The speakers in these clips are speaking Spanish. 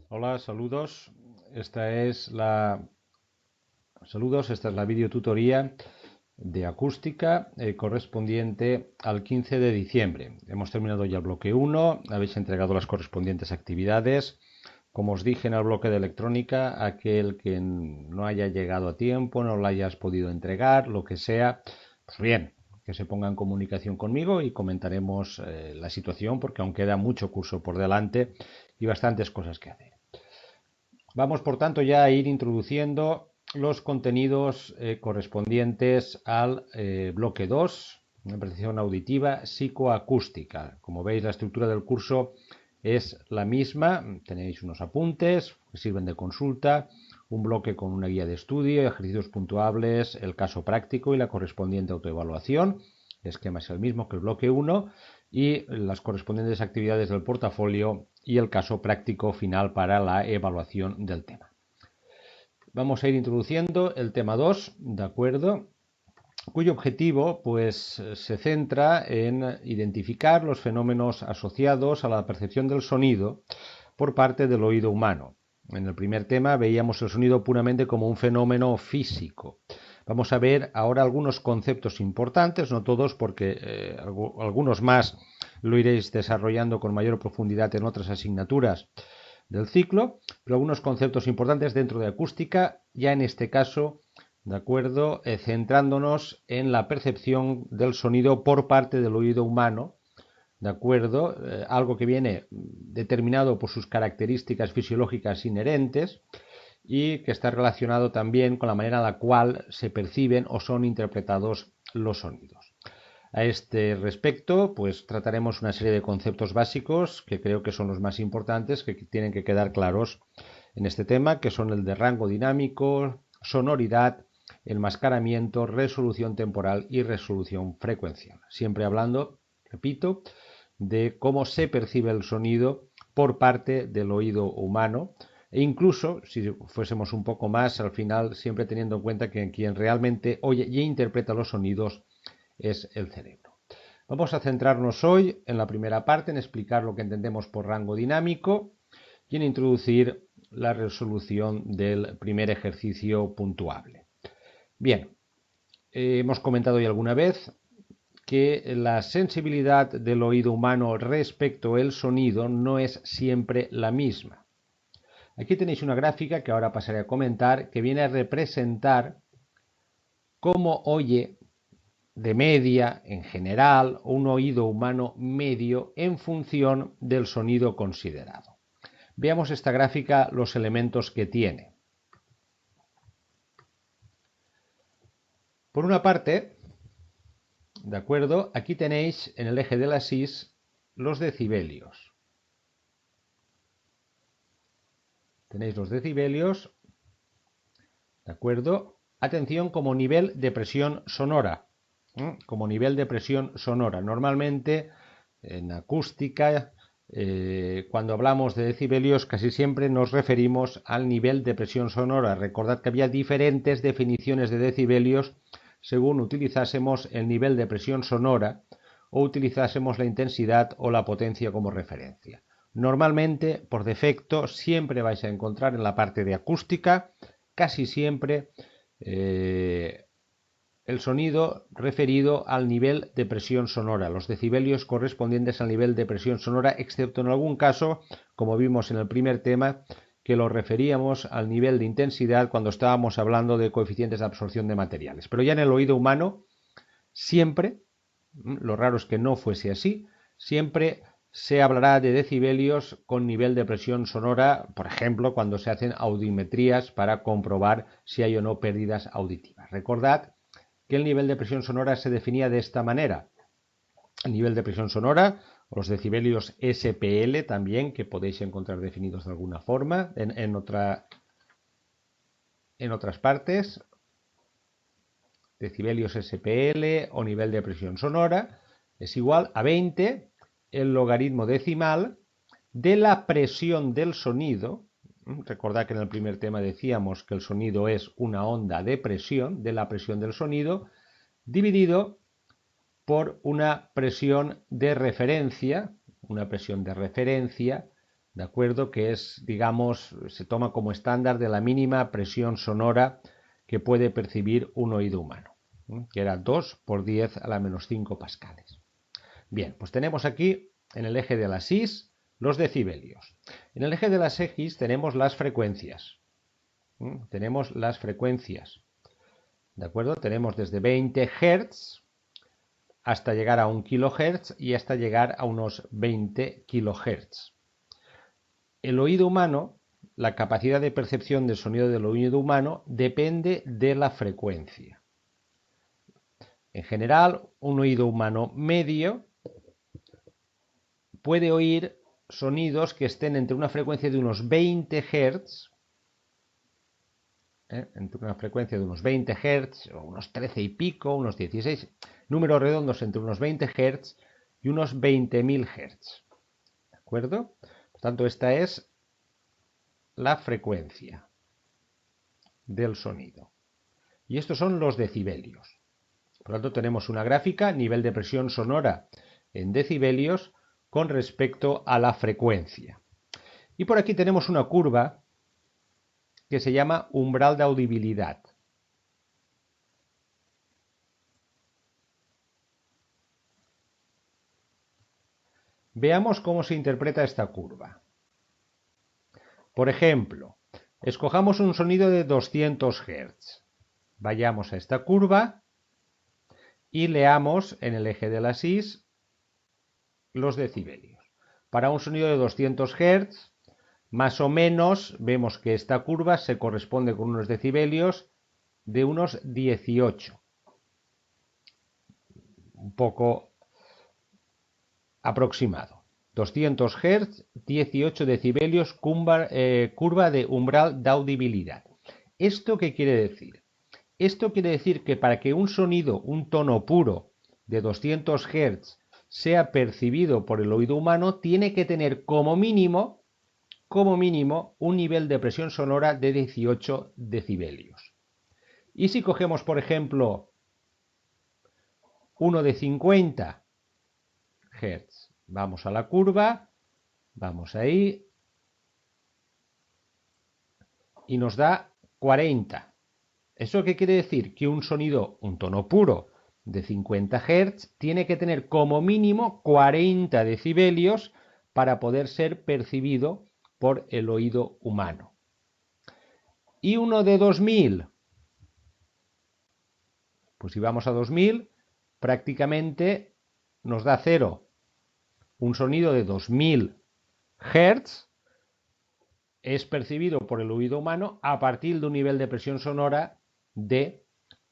Hola, saludos. Esta es la videotutoría de acústica correspondiente al 15 de diciembre. Hemos terminado ya el bloque 1, habéis entregado las correspondientes actividades. Como os dije en el bloque de electrónica, aquel que no haya llegado a tiempo, no lo hayas podido entregar, lo que sea, pues bien, que se ponga en comunicación conmigo y comentaremos la situación, porque aún queda mucho curso por delante y bastantes cosas que hacer. Vamos, por tanto, ya a ir introduciendo los contenidos correspondientes al bloque 2, una percepción auditiva psicoacústica. Como veis, la estructura del curso es la misma. Tenéis unos apuntes que sirven de consulta, un bloque con una guía de estudio, ejercicios puntuables, el caso práctico y la correspondiente autoevaluación. El esquema es el mismo que el bloque 1 y las correspondientes actividades del portafolio y el caso práctico final para la evaluación del tema. Vamos a ir introduciendo el tema 2, ¿de acuerdo? Cuyo objetivo pues se centra en identificar los fenómenos asociados a la percepción del sonido por parte del oído humano. En el primer tema veíamos el sonido puramente como un fenómeno físico. Vamos a ver ahora algunos conceptos importantes, no todos porque algunos más lo iréis desarrollando con mayor profundidad en otras asignaturas del ciclo, pero algunos conceptos importantes dentro de acústica, ya en este caso, ¿de acuerdo? Centrándonos en la percepción del sonido por parte del oído humano, ¿de acuerdo? Algo que viene determinado por sus características fisiológicas inherentes y que está relacionado también con la manera en la cual se perciben o son interpretados los sonidos. A este respecto, pues trataremos una serie de conceptos básicos que creo que son los más importantes, que tienen que quedar claros en este tema, que son el de rango dinámico, sonoridad, enmascaramiento, resolución temporal y resolución frecuencial. Siempre hablando, repito, de cómo se percibe el sonido por parte del oído humano, e incluso, si fuésemos un poco más, al final siempre teniendo en cuenta que quien realmente oye y interpreta los sonidos es el cerebro. Vamos a centrarnos hoy en la primera parte, en explicar lo que entendemos por rango dinámico y en introducir la resolución del primer ejercicio puntuable. Bien, hemos comentado ya alguna vez que la sensibilidad del oído humano respecto al sonido no es siempre la misma. Aquí tenéis una gráfica que ahora pasaré a comentar, que viene a representar cómo oye de media, en general, un oído humano medio en función del sonido considerado. Veamos esta gráfica los elementos que tiene. Por una parte, ¿de acuerdo? Aquí tenéis en el eje de la X los decibelios. Tenéis los decibelios, ¿de acuerdo? Atención, como nivel de presión sonora. Como nivel de presión sonora. Normalmente en acústica, cuando hablamos de decibelios, casi siempre nos referimos al nivel de presión sonora. Recordad que había diferentes definiciones de decibelios según utilizásemos el nivel de presión sonora o utilizásemos la intensidad o la potencia como referencia. Normalmente, por defecto, siempre vais a encontrar en la parte de acústica, casi siempre, el sonido referido al nivel de presión sonora, los decibelios correspondientes al nivel de presión sonora, excepto en algún caso, como vimos en el primer tema, que lo referíamos al nivel de intensidad cuando estábamos hablando de coeficientes de absorción de materiales. Pero ya en el oído humano, siempre, lo raro es que no fuese así, siempre se hablará de decibelios con nivel de presión sonora, por ejemplo, cuando se hacen audiometrías para comprobar si hay o no pérdidas auditivas. Recordad que el nivel de presión sonora se definía de esta manera. El nivel de presión sonora, los decibelios SPL también, que podéis encontrar definidos de alguna forma en otras partes, decibelios SPL o nivel de presión sonora, es igual a 20 el logaritmo decimal de la presión del sonido. Recordad que en el primer tema decíamos que el sonido es una onda de presión, de la presión del sonido, dividido por una presión de referencia ¿de acuerdo? Que es, digamos, se toma como estándar de la mínima presión sonora que puede percibir un oído humano, que era 2 por 10 a la menos 5 pascales. Bien, pues tenemos aquí en el eje de las Is los decibelios. En el eje de las X tenemos las frecuencias. Tenemos las frecuencias. ¿De acuerdo? Tenemos desde 20 Hz hasta llegar a 1 kHz y hasta llegar a unos 20 kHz. El oído humano, la capacidad de percepción del sonido del oído humano depende de la frecuencia. En general, un oído humano medio puede oír sonidos que estén entre una frecuencia de unos 20 Hz, entre una frecuencia de unos 20 Hz, o unos 13 y pico, unos 16, números redondos entre unos 20 Hz y unos 20.000 Hz. ¿De acuerdo? Por tanto, esta es la frecuencia del sonido. Y estos son los decibelios. Por lo tanto, tenemos una gráfica, nivel de presión sonora en decibelios con respecto a la frecuencia. Y por aquí tenemos una curva que se llama umbral de audibilidad. Veamos cómo se interpreta esta curva. Por ejemplo, escojamos un sonido de 200 Hz. Vayamos a esta curva y leamos en el eje de las Is los decibelios. Para un sonido de 200 Hz, más o menos vemos que esta curva se corresponde con unos decibelios de unos 18. Un poco aproximado. 200 Hz, 18 decibelios, curva de umbral de audibilidad. ¿Esto qué quiere decir? Esto quiere decir que para que un sonido, un tono puro de 200 Hz sea percibido por el oído humano, tiene que tener como mínimo un nivel de presión sonora de 18 decibelios. Y si cogemos, por ejemplo, uno de 50 Hz, vamos a la curva, vamos ahí, y nos da 40. ¿Eso qué quiere decir? Que un sonido, un tono puro de 50 Hz, tiene que tener como mínimo 40 decibelios para poder ser percibido por el oído humano. ¿Y uno de 2000? Pues si vamos a 2000, prácticamente nos da 0. Un sonido de 2000 Hz es percibido por el oído humano a partir de un nivel de presión sonora de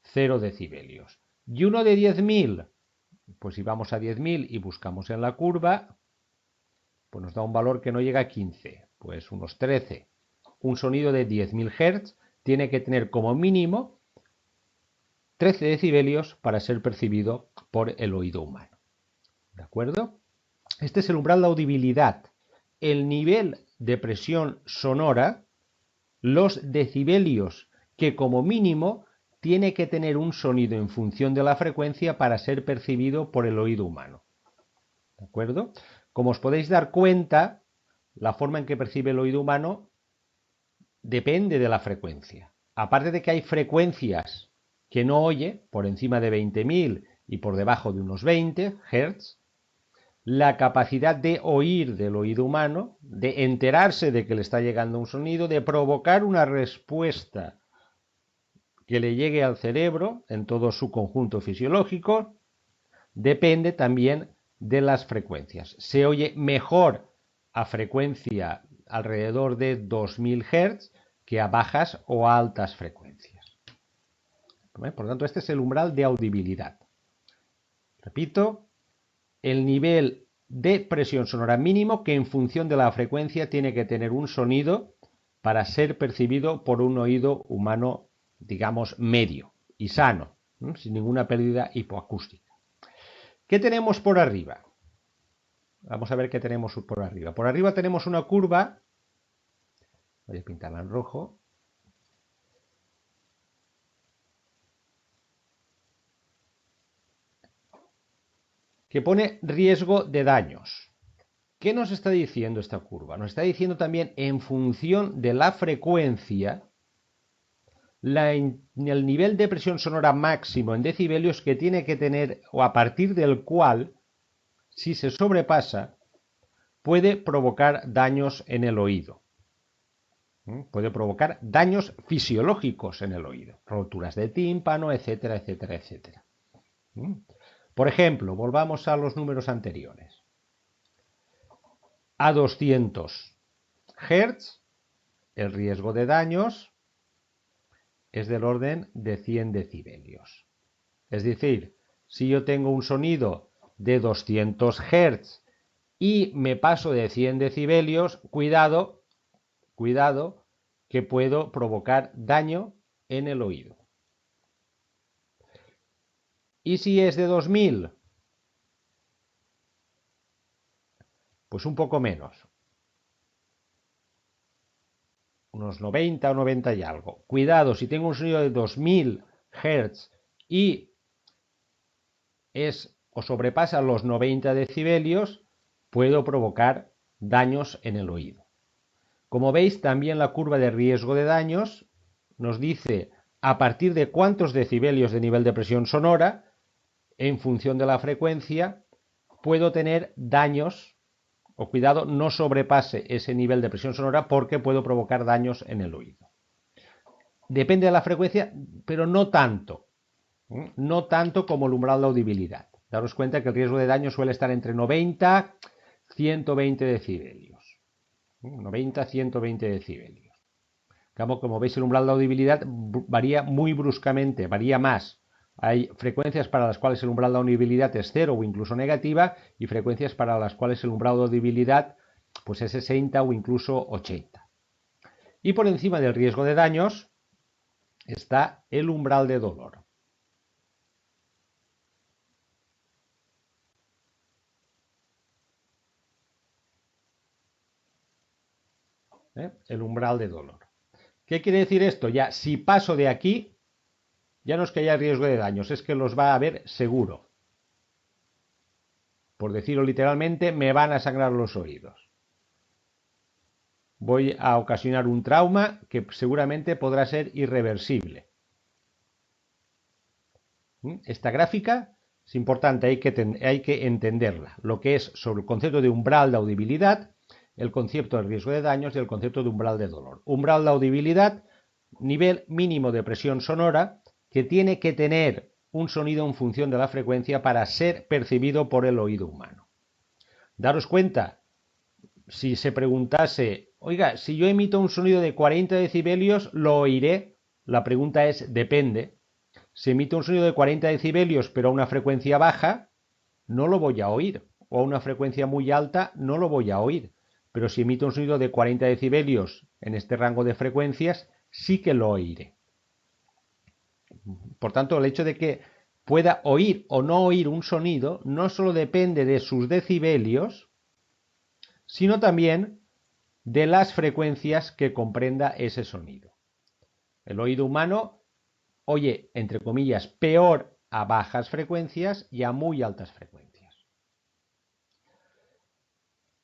0 decibelios. ¿Y uno de 10.000? Pues si vamos a 10.000 y buscamos en la curva, pues nos da un valor que no llega a 15, pues unos 13. Un sonido de 10.000 Hz tiene que tener como mínimo 13 decibelios para ser percibido por el oído humano. ¿De acuerdo? Este es el umbral de audibilidad. El nivel de presión sonora, los decibelios que como mínimo tiene que tener un sonido en función de la frecuencia para ser percibido por el oído humano. ¿De acuerdo? Como os podéis dar cuenta, la forma en que percibe el oído humano depende de la frecuencia. Aparte de que hay frecuencias que no oye, por encima de 20.000 y por debajo de unos 20 Hz, la capacidad de oír del oído humano, de enterarse de que le está llegando un sonido, de provocar una respuesta que le llegue al cerebro en todo su conjunto fisiológico, depende también de las frecuencias. Se oye mejor a frecuencia alrededor de 2000 Hz que a bajas o altas frecuencias. Por lo tanto, este es el umbral de audibilidad. Repito, el nivel de presión sonora mínimo que en función de la frecuencia tiene que tener un sonido para ser percibido por un oído humano, digamos, medio y sano, sin ninguna pérdida hipoacústica. ¿Qué tenemos por arriba? Vamos a ver qué tenemos por arriba. Por arriba tenemos una curva, voy a pintarla en rojo, que pone riesgo de daños. ¿Qué nos está diciendo esta curva? Nos está diciendo también en función de la frecuencia, el nivel de presión sonora máximo en decibelios que tiene que tener o a partir del cual, si se sobrepasa, puede provocar daños en el oído. Puede provocar daños fisiológicos en el oído, roturas de tímpano, etcétera, etcétera, etcétera. Por ejemplo, volvamos a los números anteriores. A 200 Hz, el riesgo de daños es del orden de 100 decibelios. Es decir, si yo tengo un sonido de 200 Hz y me paso de 100 decibelios, cuidado, que puedo provocar daño en el oído. ¿Y si es de 2000? Pues un poco menos. Unos 90 o 90 y algo. Cuidado, si tengo un sonido de 2000 Hz y es o sobrepasa los 90 decibelios, puedo provocar daños en el oído. Como veis, también la curva de riesgo de daños nos dice a partir de cuántos decibelios de nivel de presión sonora, en función de la frecuencia, puedo tener daños, o cuidado, no sobrepase ese nivel de presión sonora porque puedo provocar daños en el oído. Depende de la frecuencia, pero no tanto. No tanto como el umbral de audibilidad. Daros cuenta que el riesgo de daño suele estar entre 90 y 120 decibelios. 90 a 120 decibelios. Como veis, el umbral de audibilidad varía muy bruscamente, varía más. Hay frecuencias para las cuales el umbral de audibilidad es 0 o incluso negativa y frecuencias para las cuales el umbral de audibilidad pues es 60 o incluso 80. Y por encima del riesgo de daños está el umbral de dolor. El umbral de dolor. ¿Qué quiere decir esto? Ya, si paso de aquí, ya no es que haya riesgo de daños, es que los va a haber seguro. Por decirlo literalmente, me van a sangrar los oídos. Voy a ocasionar un trauma que seguramente podrá ser irreversible. Esta gráfica es importante, hay que entenderla. Lo que es sobre el concepto de umbral de audibilidad, el concepto de riesgo de daños y el concepto de umbral de dolor. Umbral de audibilidad, nivel mínimo de presión sonora que tiene que tener un sonido en función de la frecuencia para ser percibido por el oído humano. Daros cuenta, si se preguntase, oiga, si yo emito un sonido de 40 decibelios, ¿lo oiré? La pregunta es, depende. Si emito un sonido de 40 decibelios pero a una frecuencia baja, no lo voy a oír. O a una frecuencia muy alta, no lo voy a oír. Pero si emito un sonido de 40 decibelios en este rango de frecuencias, sí que lo oiré. Por tanto, el hecho de que pueda oír o no oír un sonido no solo depende de sus decibelios, sino también de las frecuencias que comprenda ese sonido. El oído humano oye, entre comillas, peor a bajas frecuencias y a muy altas frecuencias.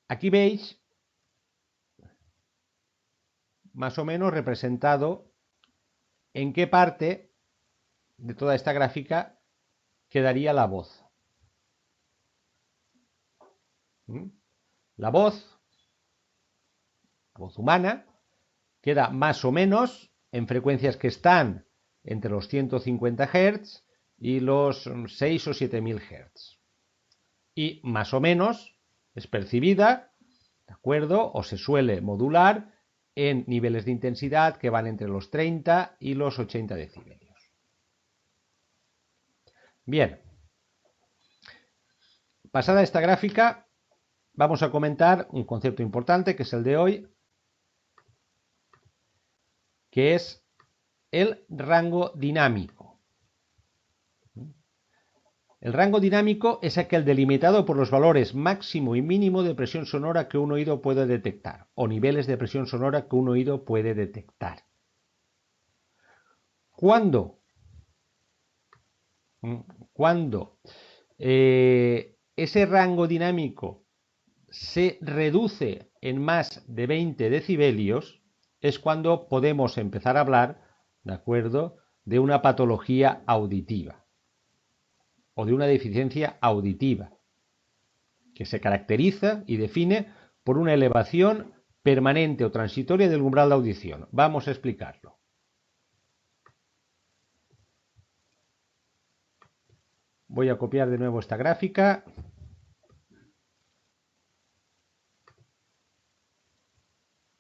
Aquí veis más o menos representado en qué parte de toda esta gráfica quedaría la voz. La voz humana, queda más o menos en frecuencias que están entre los 150 Hz y los 6 o 7000 Hz. Y más o menos es percibida, ¿de acuerdo? O se suele modular en niveles de intensidad que van entre los 30 y los 80 decibelios. Bien, pasada esta gráfica, vamos a comentar un concepto importante que es el de hoy, que es el rango dinámico. El rango dinámico es aquel delimitado por los valores máximo y mínimo de presión sonora que un oído puede detectar, o niveles de presión sonora que un oído puede detectar. Cuando ese rango dinámico se reduce en más de 20 decibelios, es cuando podemos empezar a hablar, ¿de acuerdo?, de una patología auditiva o de una deficiencia auditiva, que se caracteriza y define por una elevación permanente o transitoria del umbral de audición. Vamos a explicarlo. Voy a copiar de nuevo esta gráfica.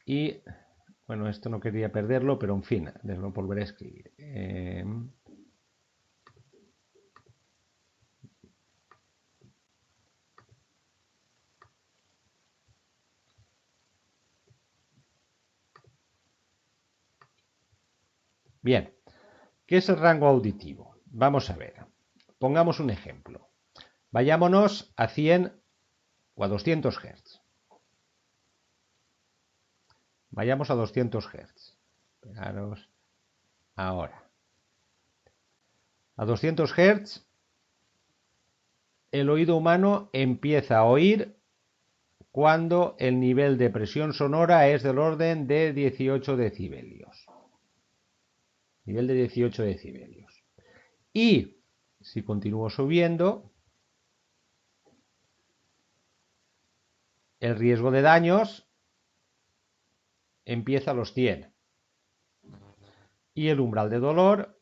Y, bueno, esto no quería perderlo, pero en fin, lo volveré a escribir. Bien, ¿qué es el rango auditivo? Vamos a ver. Pongamos un ejemplo. Vayámonos a 100 o a 200 Hz. Vayamos a 200 Hz. Esperaros. Ahora. A 200 Hz, el oído humano empieza a oír cuando el nivel de presión sonora es del orden de 18 decibelios. Nivel de 18 decibelios. Y si continúo subiendo, el riesgo de daños empieza a los 100. Y el umbral de dolor,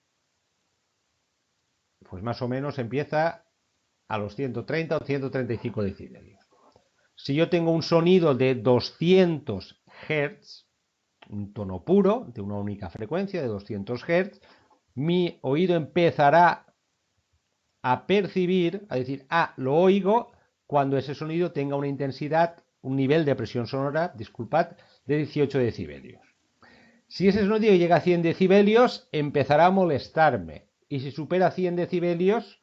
pues más o menos empieza a los 130 o 135 decibelios. Si yo tengo un sonido de 200 Hz, un tono puro, de una única frecuencia de 200 Hz, mi oído empezará a percibir, a decir, lo oigo, cuando ese sonido tenga una intensidad, un nivel de presión sonora, disculpad, de 18 decibelios. Si ese sonido llega a 100 decibelios, empezará a molestarme. Y si supera 100 decibelios,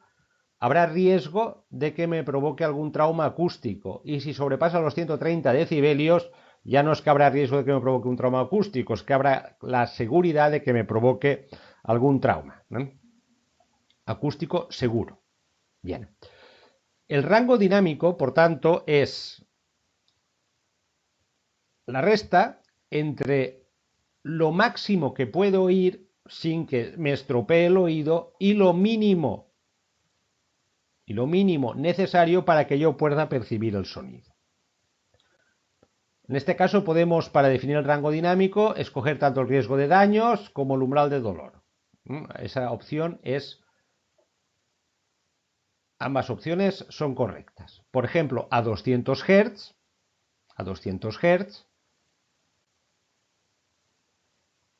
habrá riesgo de que me provoque algún trauma acústico. Y si sobrepasa los 130 decibelios, ya no es que habrá riesgo de que me provoque un trauma acústico, es que habrá la seguridad de que me provoque algún trauma, ¿no? Acústico seguro. Bien. El rango dinámico, por tanto, es la resta entre lo máximo que puedo oír sin que me estropee el oído y lo mínimo necesario para que yo pueda percibir el sonido. En este caso podemos, para definir el rango dinámico, escoger tanto el riesgo de daños como el umbral de dolor. Esa opción es... Ambas opciones son correctas. Por ejemplo, a 200 Hz,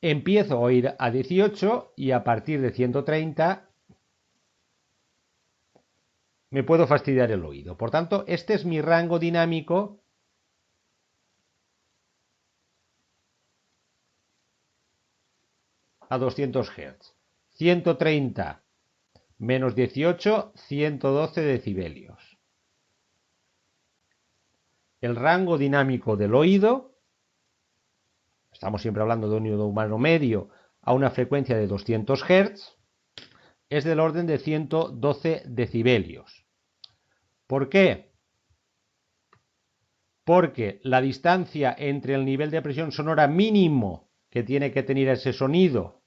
empiezo a oír a 18 y a partir de 130 me puedo fastidiar el oído. Por tanto, este es mi rango dinámico a 200 Hz. 130 menos 18, 112 decibelios. El rango dinámico del oído, estamos siempre hablando de un oído humano medio a una frecuencia de 200 Hz, es del orden de 112 decibelios. ¿Por qué? Porque la distancia entre el nivel de presión sonora mínimo que tiene que tener ese sonido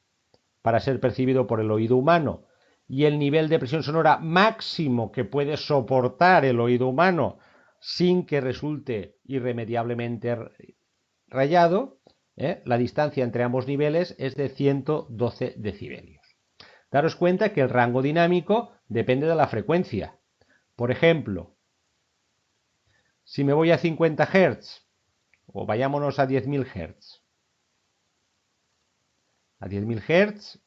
para ser percibido por el oído humano y el nivel de presión sonora máximo que puede soportar el oído humano sin que resulte irremediablemente rayado, la distancia entre ambos niveles es de 112 decibelios. Daros cuenta que el rango dinámico depende de la frecuencia. Por ejemplo, si me voy a 50 Hz, o vayámonos a 10.000 Hz, a 10.000 Hz,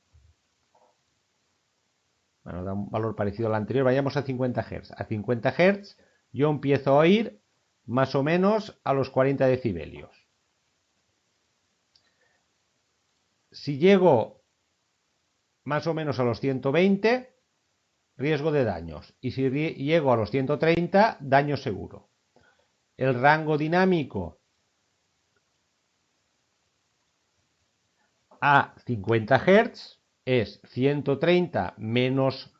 bueno, da un valor parecido al anterior, vayamos a 50 Hz. A 50 Hz yo empiezo a oír más o menos a los 40 decibelios. Si llego más o menos a los 120, riesgo de daños. Y si llego a los 130, daño seguro. El rango dinámico a 50 Hz es 130 menos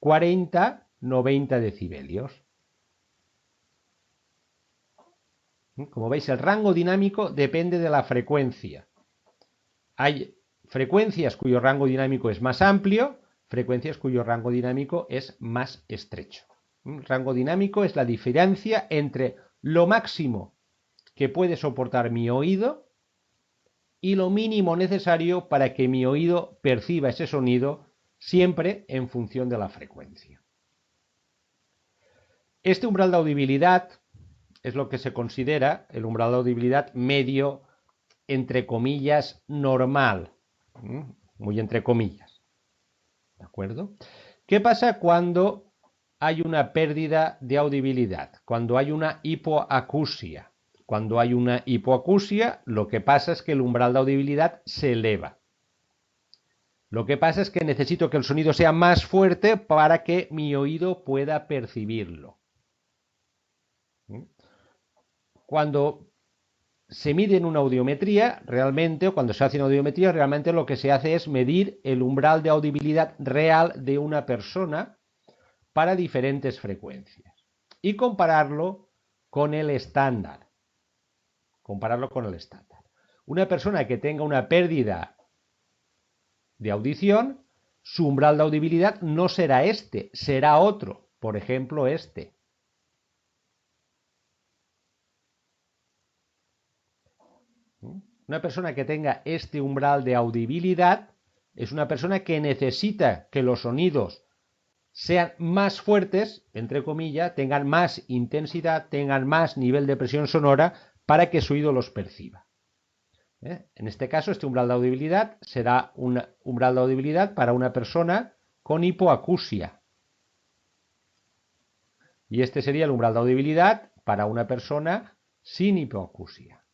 40, 90 decibelios. Como veis, el rango dinámico depende de la frecuencia. Hay frecuencias cuyo rango dinámico es más amplio, frecuencias cuyo rango dinámico es más estrecho. El rango dinámico es la diferencia entre lo máximo que puede soportar mi oído y lo mínimo necesario para que mi oído perciba ese sonido, siempre en función de la frecuencia. Este umbral de audibilidad es lo que se considera el umbral de audibilidad medio, entre comillas, normal. Muy entre comillas. ¿De acuerdo? ¿Qué pasa cuando hay una pérdida de audibilidad? Cuando hay una hipoacusia. Cuando hay una hipoacusia, lo que pasa es que el umbral de audibilidad se eleva. Lo que pasa es que necesito que el sonido sea más fuerte para que mi oído pueda percibirlo. Cuando se mide en una audiometría, realmente, o cuando se hace una audiometría, realmente lo que se hace es medir el umbral de audibilidad real de una persona para diferentes frecuencias y compararlo con el estándar. Una persona que tenga una pérdida de audición, su umbral de audibilidad no será este, será otro, por ejemplo este. Una persona que tenga este umbral de audibilidad es una persona que necesita que los sonidos sean más fuertes, entre comillas, tengan más intensidad, tengan más nivel de presión sonora para que su oído los perciba. En este caso, este umbral de audibilidad será un umbral de audibilidad para una persona con hipoacusia. Y este sería el umbral de audibilidad para una persona sin hipoacusia.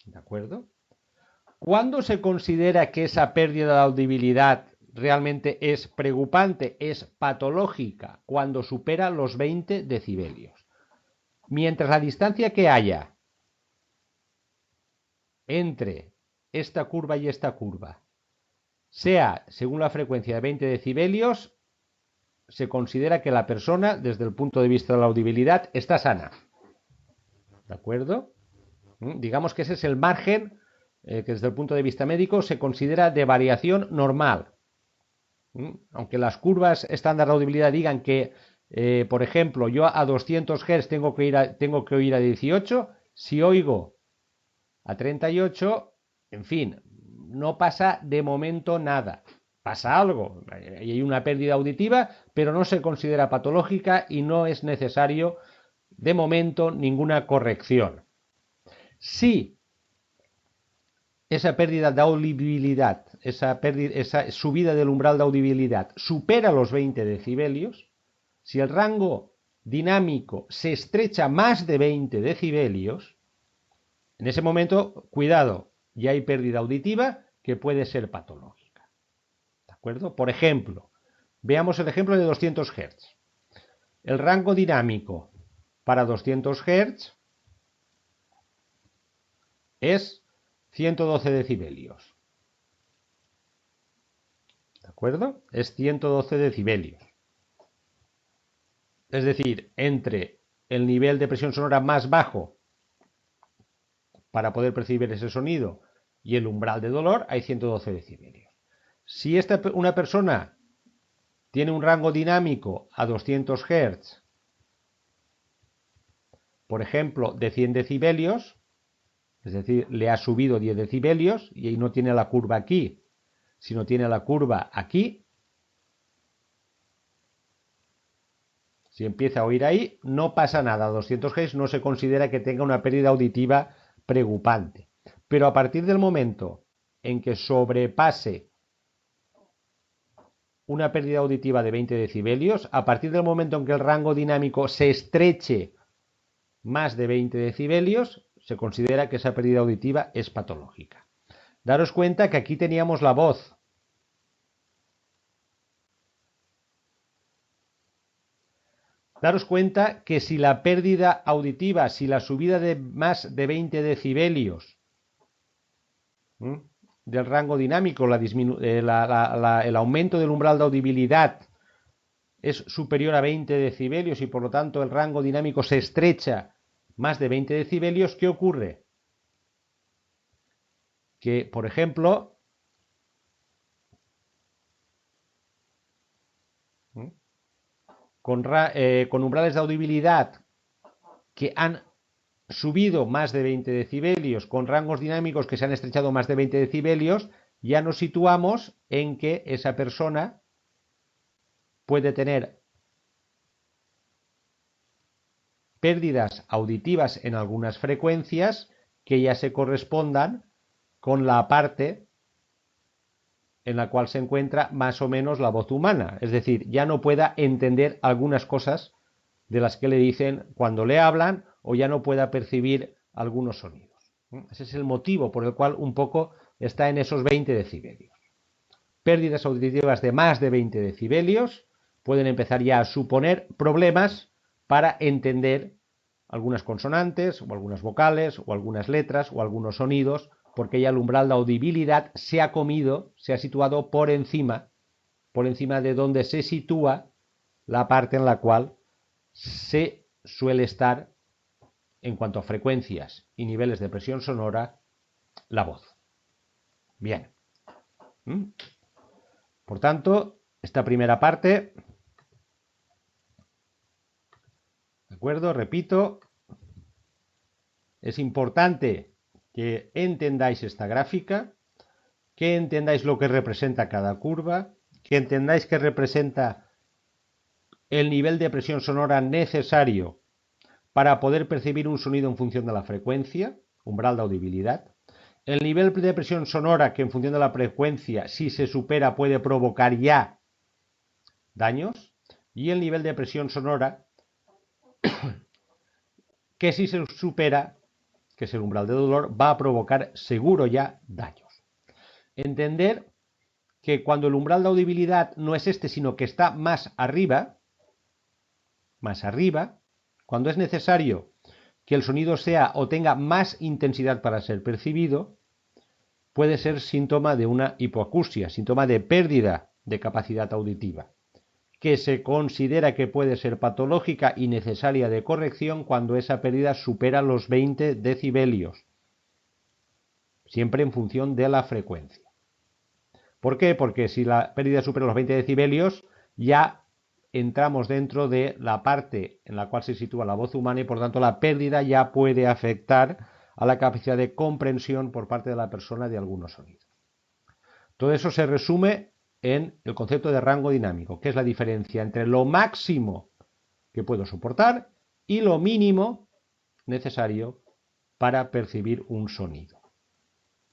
¿De acuerdo? ¿Cuándo se considera que esa pérdida de audibilidad realmente es preocupante, es patológica? Cuando supera los 20 decibelios. Mientras la distancia que haya entre esta curva y esta curva sea según la frecuencia de 20 decibelios, se considera que la persona, desde el punto de vista de la audibilidad, está sana. ¿De acuerdo? Digamos que ese es el margen que desde el punto de vista médico se considera de variación normal. Aunque las curvas estándar de audibilidad digan que, por ejemplo, yo a 200 Hz tengo que oír a 18, si oigo a 38, en fin, no pasa de momento nada. Pasa algo, hay una pérdida auditiva, pero no se considera patológica y no es necesario, de momento, ninguna corrección. Si esa pérdida de audibilidad, esa subida del umbral de audibilidad supera los 20 decibelios, si el rango dinámico se estrecha más de 20 decibelios, en ese momento, cuidado, ya hay pérdida auditiva que puede ser patológica. ¿De acuerdo? Por ejemplo, veamos el ejemplo de 200 Hz. El rango dinámico para 200 Hz es 112 decibelios. ¿De acuerdo? Es 112 decibelios. Es decir, entre el nivel de presión sonora más bajo para poder percibir ese sonido y el umbral de dolor hay 112 decibelios. Si una persona tiene un rango dinámico a 200 Hz, por ejemplo, de 100 decibelios, es decir, le ha subido 10 decibelios y ahí no tiene la curva aquí, sino tiene la curva aquí. Si empieza a oír ahí, no pasa nada. 200 Hz no se considera que tenga una pérdida auditiva preocupante. Pero a partir del momento en que sobrepase una pérdida auditiva de 20 decibelios, a partir del momento en que el rango dinámico se estreche más de 20 decibelios, se considera que esa pérdida auditiva es patológica. Daros cuenta que aquí teníamos la voz. Daros cuenta que si la pérdida auditiva, si la subida de más de 20 decibelios del rango dinámico, el aumento del umbral de audibilidad es superior a 20 decibelios y por lo tanto el rango dinámico se estrecha más de 20 decibelios, ¿qué ocurre? Que, por ejemplo, con umbrales de audibilidad que han subido más de 20 decibelios, con rangos dinámicos que se han estrechado más de 20 decibelios, ya nos situamos en que esa persona puede tener pérdidas auditivas en algunas frecuencias que ya se correspondan con la parte en la cual se encuentra más o menos la voz humana, es decir, ya no pueda entender algunas cosas de las que le dicen cuando le hablan o ya no pueda percibir algunos sonidos. Ese es el motivo por el cual un poco está en esos 20 decibelios. Pérdidas auditivas de más de 20 decibelios pueden empezar ya a suponer problemas para entender algunas consonantes o algunas vocales o algunas letras o algunos sonidos, porque ya el umbral de audibilidad se ha comido, se ha situado por encima de donde se sitúa la parte en la cual se suele estar en cuanto a frecuencias y niveles de presión sonora la voz. Bien. Por tanto, esta primera parte, ¿de acuerdo? Repito, es importante que entendáis esta gráfica, que entendáis lo que representa cada curva, que entendáis que representa el nivel de presión sonora necesario para poder percibir un sonido en función de la frecuencia, umbral de audibilidad, el nivel de presión sonora que en función de la frecuencia, si se supera, puede provocar ya daños, y el nivel de presión sonora que si se supera, que es el umbral de dolor, va a provocar seguro ya daños. Entender que cuando el umbral de audibilidad no es este, sino que está más arriba, cuando es necesario que el sonido sea o tenga más intensidad para ser percibido, puede ser síntoma de una hipoacusia, síntoma de pérdida de capacidad auditiva, que se considera que puede ser patológica y necesaria de corrección cuando esa pérdida supera los 20 decibelios, siempre en función de la frecuencia. ¿Por qué? Porque si la pérdida supera los 20 decibelios, ya entramos dentro de la parte en la cual se sitúa la voz humana y por tanto la pérdida ya puede afectar a la capacidad de comprensión por parte de la persona de algunos sonidos. Todo eso se resume en el concepto de rango dinámico, que es la diferencia entre lo máximo que puedo soportar y lo mínimo necesario para percibir un sonido.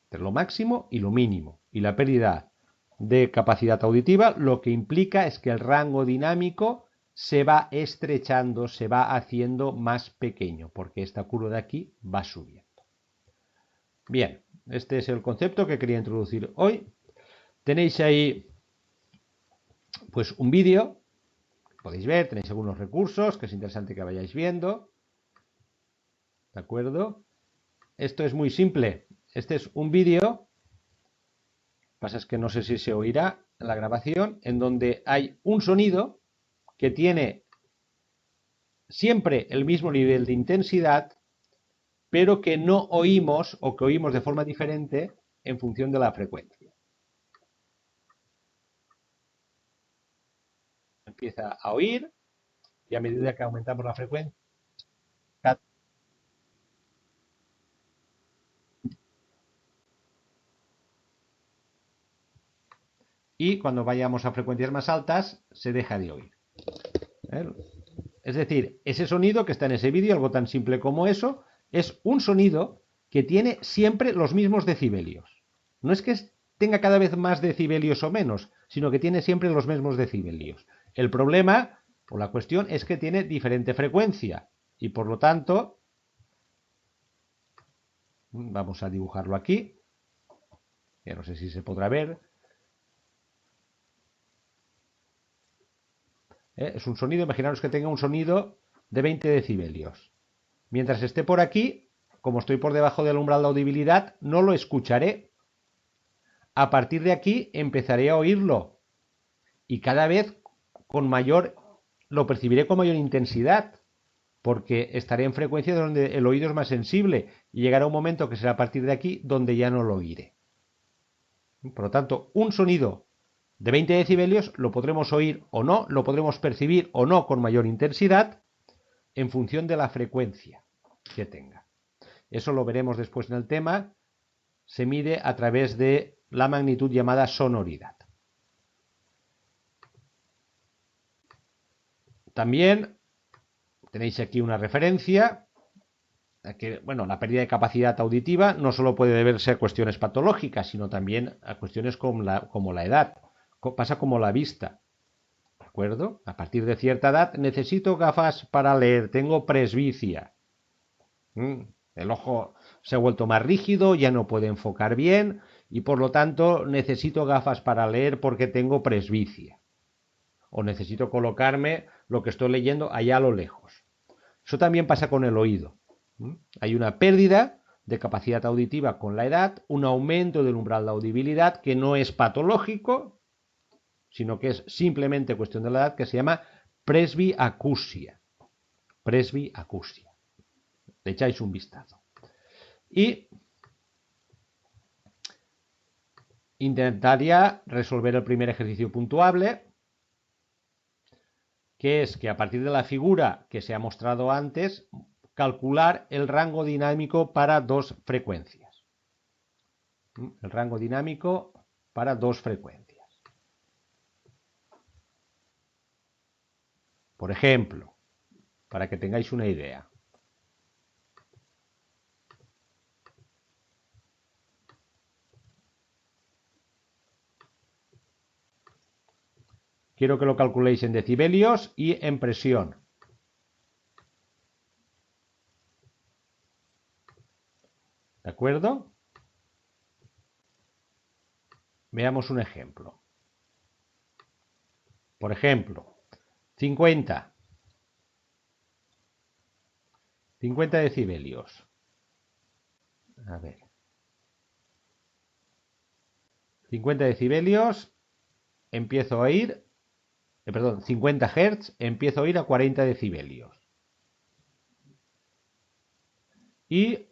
Entre lo máximo y lo mínimo. Y la pérdida de capacidad auditiva lo que implica es que el rango dinámico se va estrechando, se va haciendo más pequeño, porque esta curva de aquí va subiendo. Bien, este es el concepto que quería introducir hoy. Tenéis ahí pues un vídeo, podéis ver, tenéis algunos recursos, que es interesante que vayáis viendo. ¿De acuerdo? Esto es muy simple. Este es un vídeo, lo que pasa es que no sé si se oirá en la grabación, en donde hay un sonido que tiene siempre el mismo nivel de intensidad, pero que no oímos o que oímos de forma diferente en función de la frecuencia. Empieza a oír y a medida que aumentamos la frecuencia, y cuando vayamos a frecuencias más altas se deja de oír. Es decir, ese sonido que está en ese vídeo, algo tan simple como eso, es un sonido que tiene siempre los mismos decibelios. No es que tenga cada vez más decibelios o menos, sino que tiene siempre los mismos decibelios. El problema o la cuestión es que tiene diferente frecuencia y por lo tanto, vamos a dibujarlo aquí, ya no sé si se podrá ver. Es un sonido, imaginaros que tenga un sonido de 20 decibelios. Mientras esté por aquí, como estoy por debajo del umbral de audibilidad, no lo escucharé. A partir de aquí empezaré a oírlo. Y cada vez, lo percibiré con mayor intensidad, porque estaré en frecuencia donde el oído es más sensible y llegará un momento que será a partir de aquí donde ya no lo oiré. Por lo tanto, un sonido de 20 decibelios lo podremos oír o no, lo podremos percibir o no con mayor intensidad en función de la frecuencia que tenga. Eso lo veremos después en el tema. Se mide a través de la magnitud llamada sonoridad. También tenéis aquí una referencia a que, bueno, la pérdida de capacidad auditiva no solo puede deberse a cuestiones patológicas, sino también a cuestiones como la edad. Pasa como la vista. ¿De acuerdo? A partir de cierta edad necesito gafas para leer, tengo presbicia. El ojo se ha vuelto más rígido, ya no puede enfocar bien y por lo tanto necesito gafas para leer porque tengo presbicia. O necesito colocarme lo que estoy leyendo allá a lo lejos. Eso también pasa con el oído. Hay una pérdida de capacidad auditiva con la edad, un aumento del umbral de audibilidad que no es patológico, sino que es simplemente cuestión de la edad, que se llama presbiacusia. Presbiacusia. Le echáis un vistazo. Y intentaría resolver el primer ejercicio puntuable, que es que a partir de la figura que se ha mostrado antes, calcular el rango dinámico para dos frecuencias. El rango dinámico para dos frecuencias. Por ejemplo, para que tengáis una idea. Quiero que lo calculéis en decibelios y en presión. ¿De acuerdo? Veamos un ejemplo. Por ejemplo, 50 decibelios. A ver. 50 decibelios, empiezo a oír, 50 Hz, empiezo a oír a 40 decibelios. Y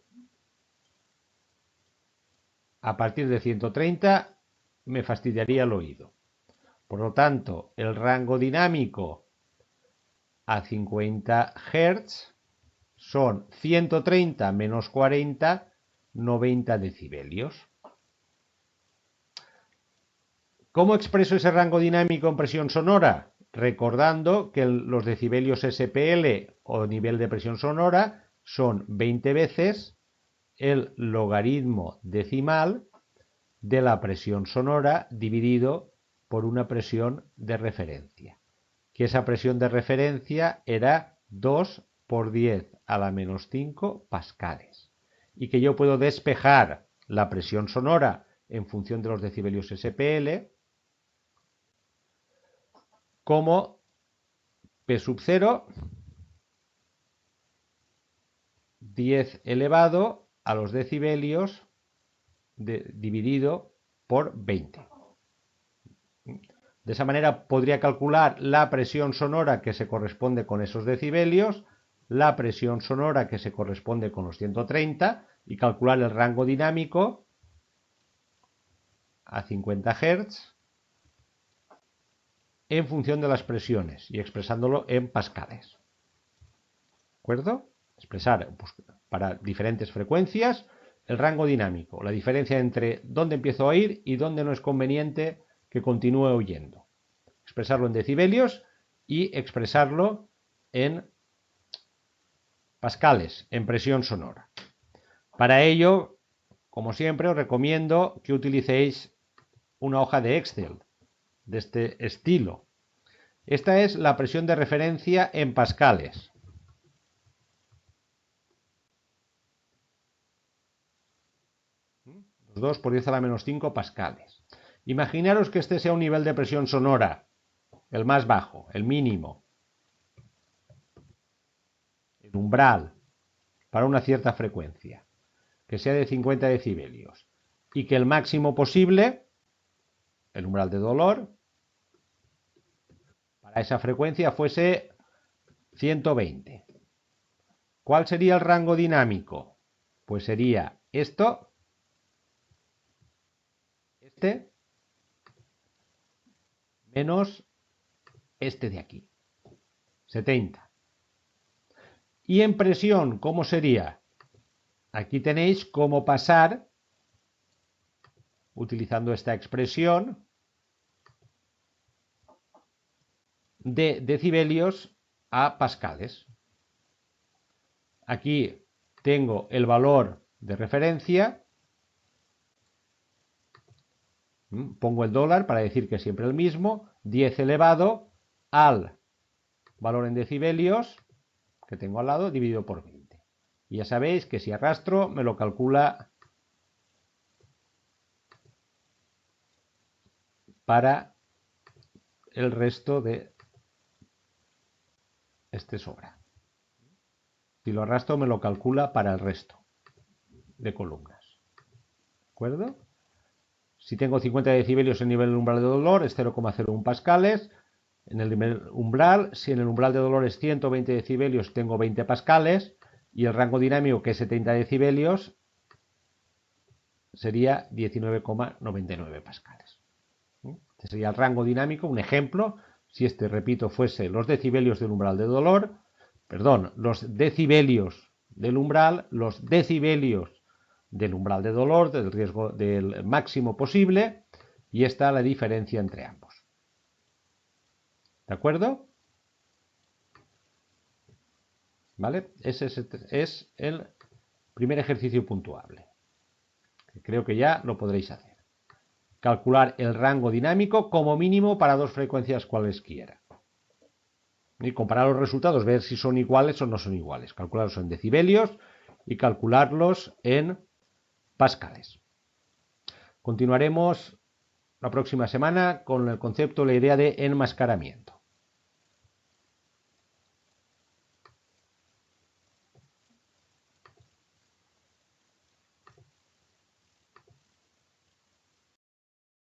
a partir de 130 me fastidiaría el oído. Por lo tanto, el rango dinámico a 50 Hz son 130 menos 40, 90 decibelios. ¿Cómo expreso ese rango dinámico en presión sonora? Recordando que los decibelios SPL o nivel de presión sonora son 20 veces el logaritmo decimal de la presión sonora dividido por una presión de referencia. Que esa presión de referencia era 2 por 10 a la menos 5 pascales. Y que yo puedo despejar la presión sonora en función de los decibelios SPL como P sub 0, 10 elevado a los decibelios dividido por 20. De esa manera podría calcular la presión sonora que se corresponde con esos decibelios, la presión sonora que se corresponde con los 130 y calcular el rango dinámico a 50 Hz en función de las presiones y expresándolo en pascales. ¿De acuerdo? Expresar para diferentes frecuencias el rango dinámico, la diferencia entre dónde empiezo a oír y dónde no es conveniente que continúe oyendo. Expresarlo en decibelios y expresarlo en pascales, en presión sonora. Para ello, como siempre, os recomiendo que utilicéis una hoja de Excel de este estilo. Esta es la presión de referencia en pascales. Los 2 por 10 a la menos 5 pascales. Imaginaros que este sea un nivel de presión sonora, el más bajo, el mínimo, el umbral, para una cierta frecuencia, que sea de 50 decibelios, y que el máximo posible, el umbral de dolor, para esa frecuencia fuese 120. ¿Cuál sería el rango dinámico? Pues sería esto, este, menos este de aquí, 70. Y en presión, ¿cómo sería? Aquí tenéis cómo pasar, utilizando esta expresión, de decibelios a pascales. Aquí tengo el valor de referencia, pongo el dólar para decir que es siempre el mismo, 10 elevado al valor en decibelios que tengo al lado dividido por 20. Y ya sabéis que si arrastro me lo calcula para el resto de este sobra. Si lo arrastro me lo calcula para el resto de columnas. ¿De acuerdo? Si tengo 50 decibelios en nivel umbral de dolor es 0,01 pascales. En el nivel umbral, si en el umbral de dolor es 120 decibelios, tengo 20 pascales. Y el rango dinámico, que es 70 decibelios, sería 19,99 pascales. Este sería el rango dinámico, un ejemplo. Si este, repito, fuese los decibelios del umbral de dolor, los decibelios del umbral, los decibelios del umbral de dolor, del riesgo del máximo posible, y esta la diferencia entre ambos. ¿De acuerdo? ¿Vale? Ese es el primer ejercicio puntuable. Creo que ya lo podréis hacer. Calcular el rango dinámico como mínimo para dos frecuencias cualesquiera. Y comparar los resultados, ver si son iguales o no son iguales. Calcularlos en decibelios y calcularlos en pascales. Continuaremos la próxima semana con el concepto, la idea de enmascaramiento.